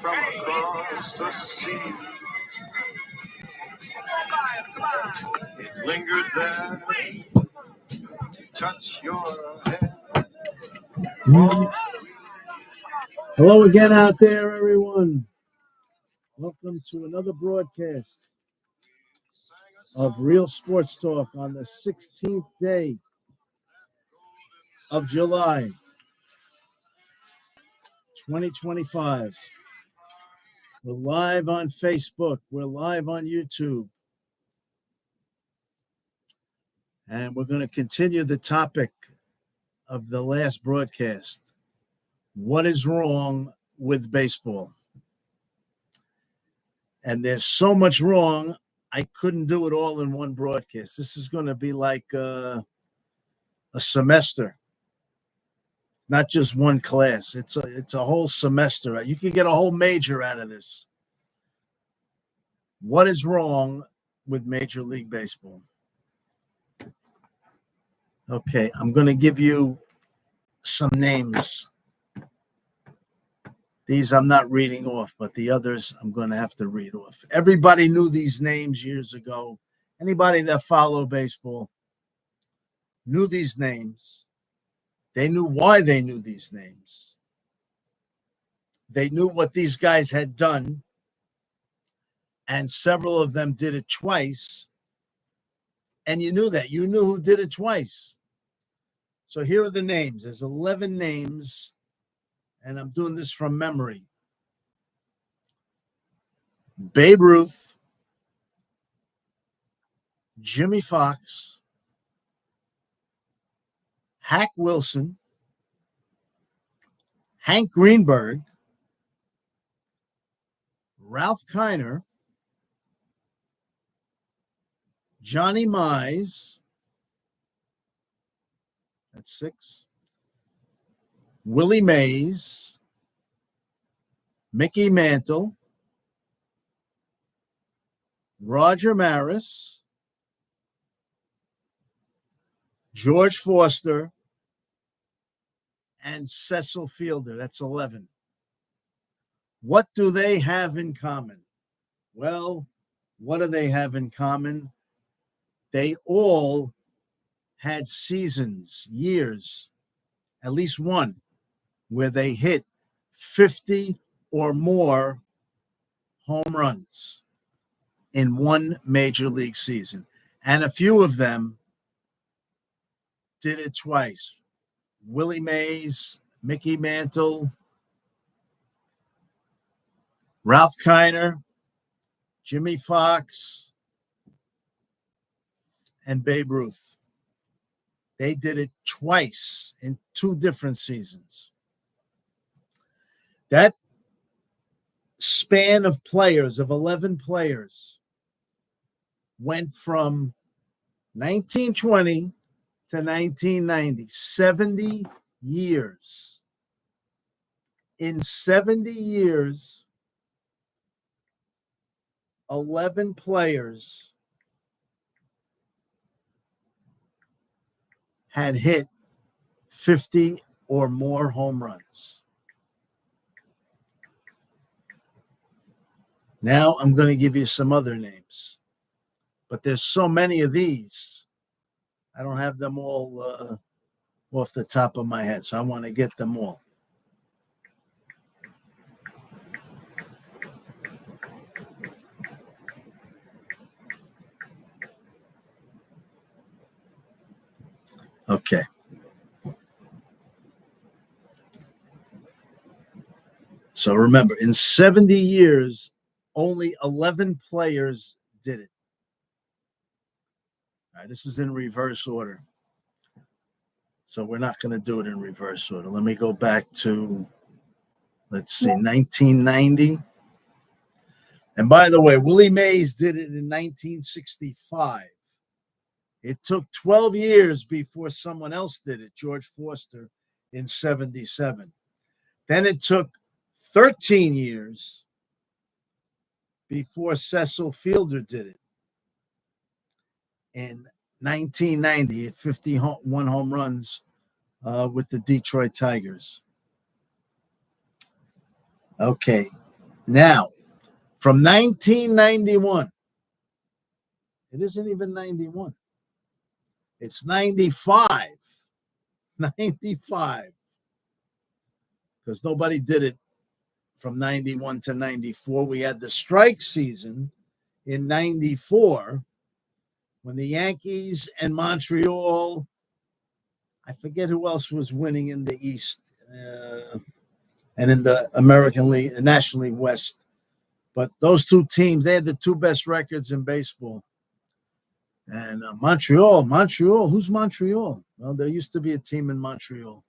from across the sea. It lingered there to touch your head. Hello again out there, everyone. Welcome to another broadcast of Real Sports Talk on the 16th day of July, 2025. We're live on Facebook. We're live on YouTube. And we're going to continue the topic of the last broadcast. What is wrong with baseball? And there's so much wrong, I couldn't do it all in one broadcast. This is going to be like a semester, not just one class. It's a whole semester. You can get a whole major out of this. What is wrong with Major League Baseball? Okay, I'm going to give you some names. These I'm not reading off, but the others I'm going to have to read off. Everybody knew these names years ago. Anybody that followed baseball knew these names. They knew why they knew these names. They knew what these guys had done, and several of them did it twice. And you knew that. You knew who did it twice. So here are the names. There's 11 names, and I'm doing this from memory. Babe Ruth, Jimmy Fox, Hack Wilson, Hank Greenberg, Ralph Kiner, Johnny Mize, that's 6, Willie Mays, Mickey Mantle, Roger Maris, George Foster, and Cecil Fielder. That's 11. What do they have in common? Well, what do they have in common? They all had seasons, years, at least one, where they hit 50 or more home runs in one major league season. And a few of them did it twice. Willie Mays, Mickey Mantle, Ralph Kiner, Jimmy Fox, and Babe Ruth. They did it twice in 2 different seasons. That span of players, of 11 players, went from 1920 to 1990, 70 years. In 70 years, 11 players had hit 50 or more home runs. Now I'm going to give you some other names, but there's so many of these. I don't have them all off the top of my head, so I want to get them all. Okay. So remember, in 70 years, only 11 players did it. All right, this is in reverse order. So we're not going to do it in reverse order. Let me go back to, let's see, 1990. And by the way, Willie Mays did it in 1965. It took 12 years before someone else did it, George Foster, in 77. Then it took 13 years before Cecil Fielder did it. In 1990, he had 51 home runs with the Detroit Tigers. Okay. Now, from 1991, it isn't even 91. It's 95. 95. Because nobody did it from 91 to 94. We had the strike season in 94 when the Yankees and Montreal, I forget who else was winning in the East and in the American League, National League West. But those two teams, they had the two best records in baseball. And Montreal, who's Montreal? Well, there used to be a team in Montreal.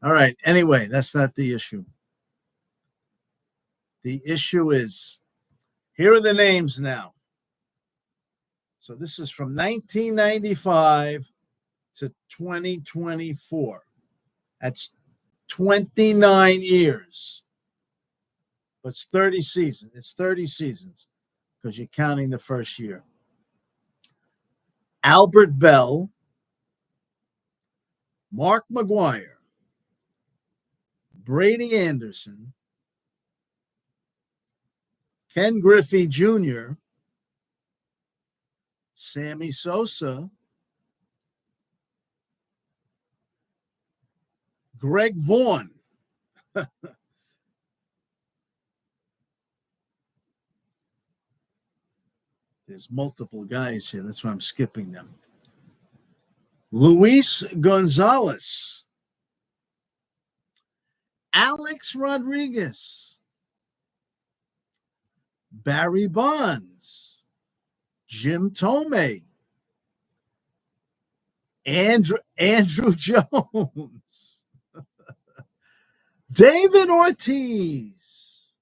All right. Anyway, that's not the issue. The issue is, here are the names now. So this is from 1995 to 2024. That's 29 years. But it's 30 seasons. It's 30 seasons because you're counting the first year. Albert Bell, Mark McGwire, Brady Anderson, Ken Griffey Jr., Sammy Sosa, Greg Vaughn, there's multiple guys here. That's why I'm skipping them. Luis Gonzalez, Alex Rodriguez, Barry Bonds, Jim Thome, Andrew Jones, David Ortiz,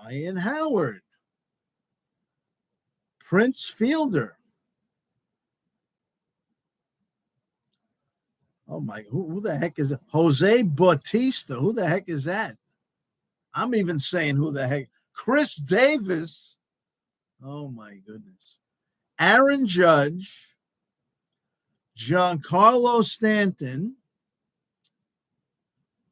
Ryan Howard, Prince Fielder. Oh my, who the heck is it? Jose Bautista. Who the heck is that? I'm even saying who the heck. Chris Davis. Oh my goodness. Aaron Judge. Giancarlo Stanton.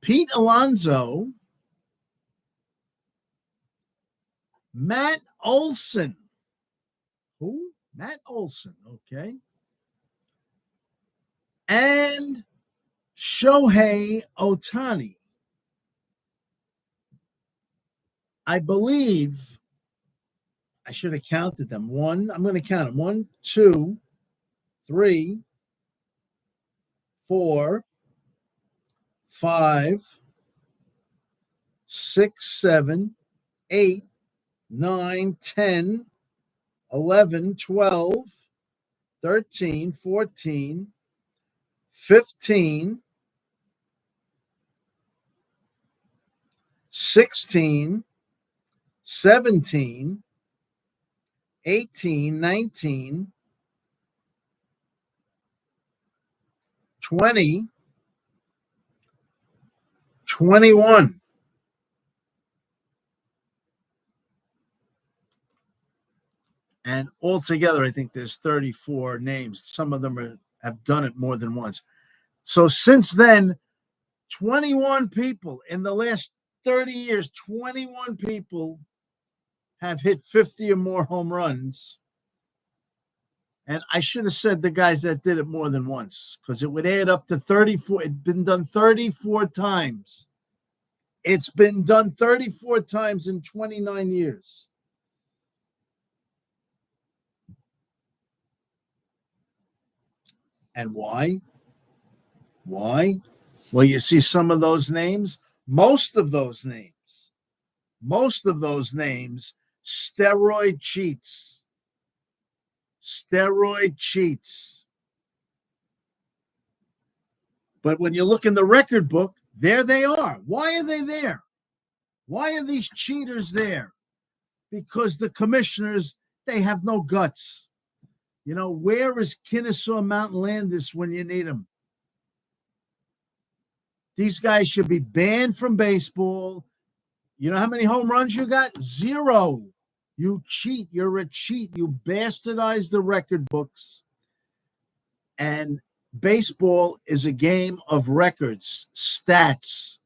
Pete Alonso. Matt Olson. Who? Matt Olson. Okay. And Shohei Ohtani. I believe I should have counted them. I'm going to count them. 1, 2, 3, 4, 5, 6, 7, 8, 9, 10, 11, 12, 13, 14, 15, 16, 17, 18, 19, 20, 21. And altogether, I think there's 34 names. Some of them have done it more than once. So since then, 21 people in the last 30 years, 21 people have hit 50 or more home runs. And I should have said the guys that did it more than once because it would add up to 34. It'd been done 34 times. It's been done 34 times in 29 years. And why? Why? Well, you see some of those names, most of those names, steroid cheats. But when you look in the record book, there they are. Why are they there? Why are these cheaters there? Because the commissioners, they have no guts. You know, where is Kennesaw Mountain Landis when you need them? These guys should be banned from baseball. You know how many home runs you got? 0. You cheat. You're a cheat. You bastardize the record books. And baseball is a game of records, stats.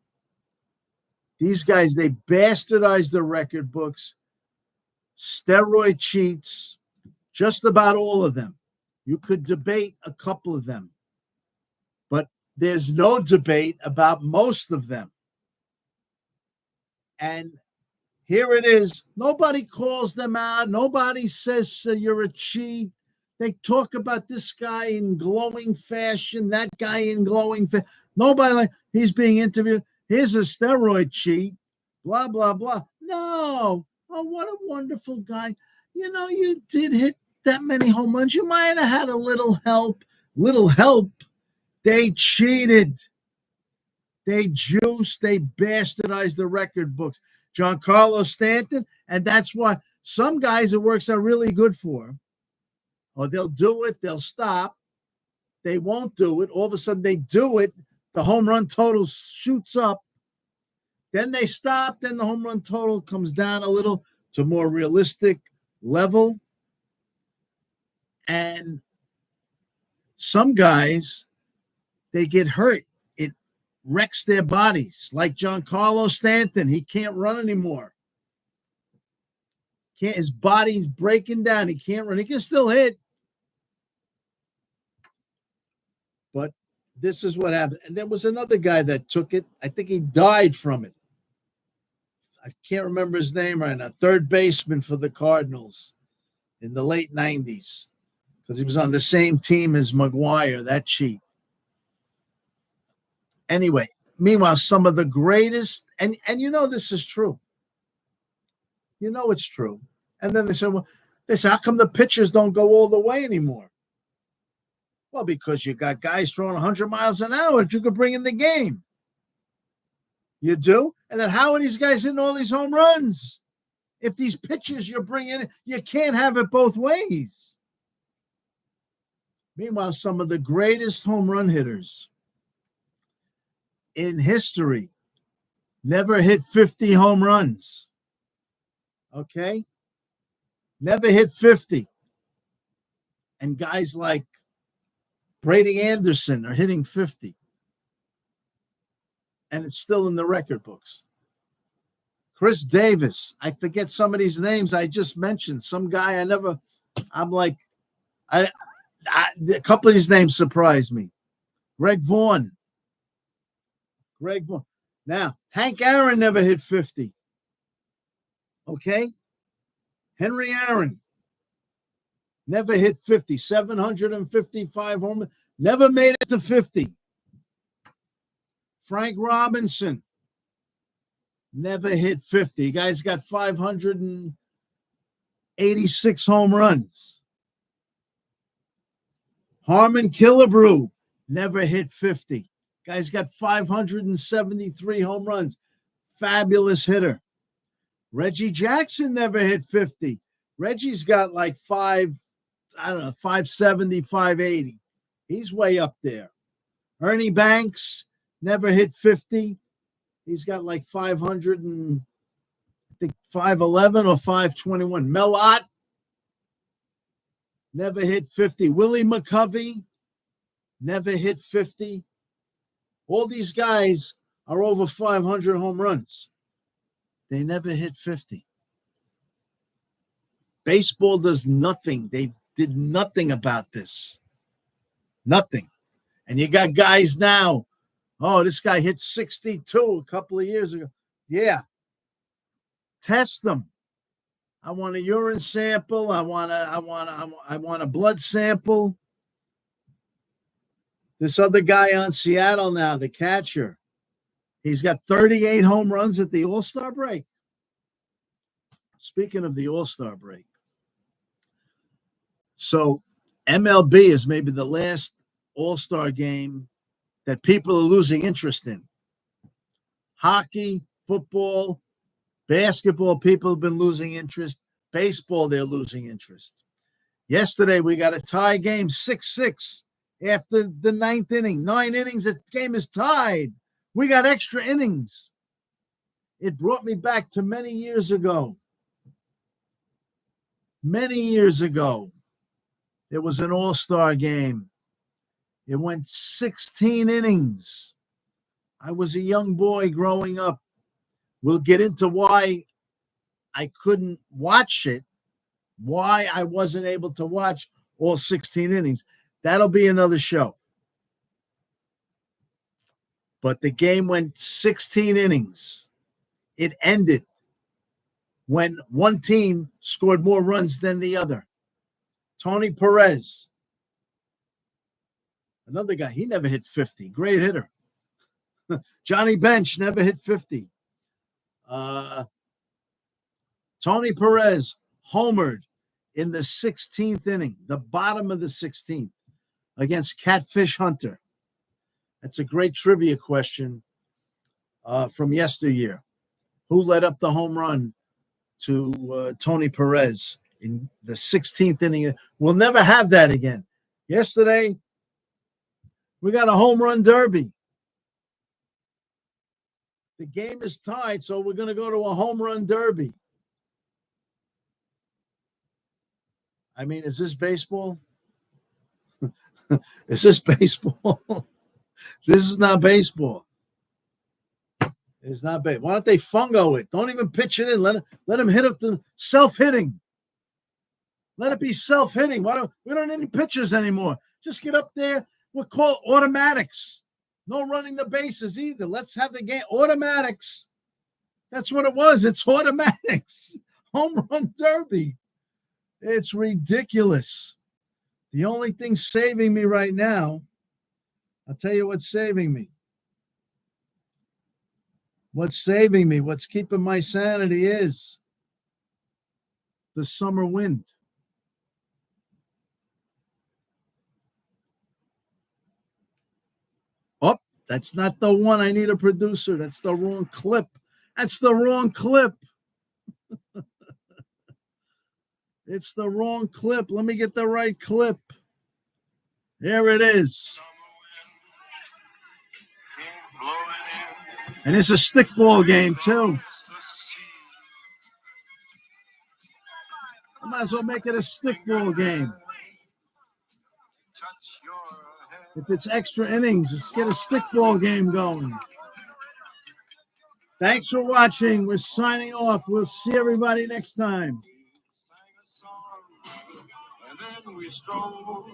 These guys, they bastardized the record books, steroid cheats, just about all of them. You could debate a couple of them, but there's no debate about most of them. And here it is. Nobody calls them out. Nobody says you're a cheat. They talk about this guy in glowing fashion, that guy in glowing fashion. Nobody, like, he's being interviewed. Here's a steroid cheat, blah, blah, blah. No. Oh, what a wonderful guy. You know, you did hit that many home runs. You might have had a little help. Little help. They cheated. They juiced. They bastardized the record books. Giancarlo Stanton, and that's why some guys it works out really good for. Or they'll do it, they'll stop. They won't do it. All of a sudden they do it. The home run total shoots up. Then they stop. Then the home run total comes down a little to more realistic level. And some guys, they get hurt. It wrecks their bodies. Like Giancarlo Stanton. He can't run anymore. His body's breaking down. He can't run. He can still hit. But this is what happened. And there was another guy that took it. I think he died from it. I can't remember his name right now. Third baseman for the Cardinals in the late 90s. Because he was on the same team as McGwire, that cheat. Anyway, meanwhile, some of the greatest, and you know this is true. You know it's true. And then they say, how come the pitchers don't go all the way anymore? Well, because you got guys throwing 100 miles an hour that you could bring in the game. You do? And then how are these guys hitting all these home runs? If these pitchers you're bringing in, you can't have it both ways. Meanwhile, some of the greatest home run hitters in history never hit 50 home runs. Okay? Never hit 50. And guys like Brady Anderson are hitting 50. And it's still in the record books. Chris Davis. I forget some of these names I just mentioned. Some guy a couple of these names surprised me. Greg Vaughn. Now, Hank Aaron never hit 50. Okay? Henry Aaron never hit 50. 755 home runs. Never made it to 50. Frank Robinson never hit 50. Guy's got 586 home runs. Harmon Killebrew never hit 50. Guy's got 573 home runs. Fabulous hitter. Reggie Jackson never hit 50. Reggie's got like 570, 580. He's way up there. Ernie Banks never hit 50. He's got like 500 and I think 511 or 521. Mel Ott never hit 50. Willie McCovey never hit 50. All these guys are over 500 home runs. They never hit 50. Baseball does nothing. They did nothing about this. Nothing. And you got guys now. Oh, this guy hit 62 a couple of years ago. Yeah. Test them. I want a urine sample. I want a blood sample. This other guy on Seattle now, the catcher, he's got 38 home runs at the All-Star break. Speaking of the All-Star break. So MLB is maybe the last All-Star game that people are losing interest in. Hockey, football, basketball, people have been losing interest. Baseball, they're losing interest. Yesterday, we got a tie game, 6-6 after the ninth inning. 9 innings, the game is tied. We got extra innings. It brought me back to many years ago. Many years ago, there was an All-Star game. It went 16 innings. I was a young boy growing up. We'll get into why I couldn't watch it, why I wasn't able to watch all 16 innings. That'll be another show. But the game went 16 innings. It ended when one team scored more runs than the other. Tony Perez, another guy, he never hit 50. Great hitter. Johnny Bench never hit 50. Tony Perez homered in the 16th inning, the bottom of the 16th, against Catfish Hunter. That's a great trivia question from yesteryear. Who led up the home run to Tony Perez in the 16th inning? We'll never have that again. Yesterday, we got a home run derby. The game is tied, so we're going to go to a home run derby. I mean, is this baseball? Is this baseball? This is not baseball. It's not bad. Why don't they fungo it? Don't even pitch it in. Let him hit up the self-hitting. Let it be self-hitting. We don't need any pitchers anymore. Just get up there. We'll call automatics. No running the bases either. Let's have the game. Automatics. That's what it was. It's automatics. Home run derby. It's ridiculous. The only thing saving me right now, I'll tell you what's saving me. What's saving me, what's keeping my sanity is the summer wind. Oh, that's not the one. I need a producer. That's the wrong clip. That's the wrong clip. It's the wrong clip. Let me get the right clip. Here it is. And it's a stickball game, too. I might as well make it a stickball game. If it's extra innings, let's get a stickball game going. Thanks for watching. We're signing off. We'll see everybody next time. And then we stroll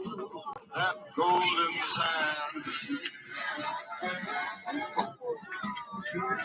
that golden sand.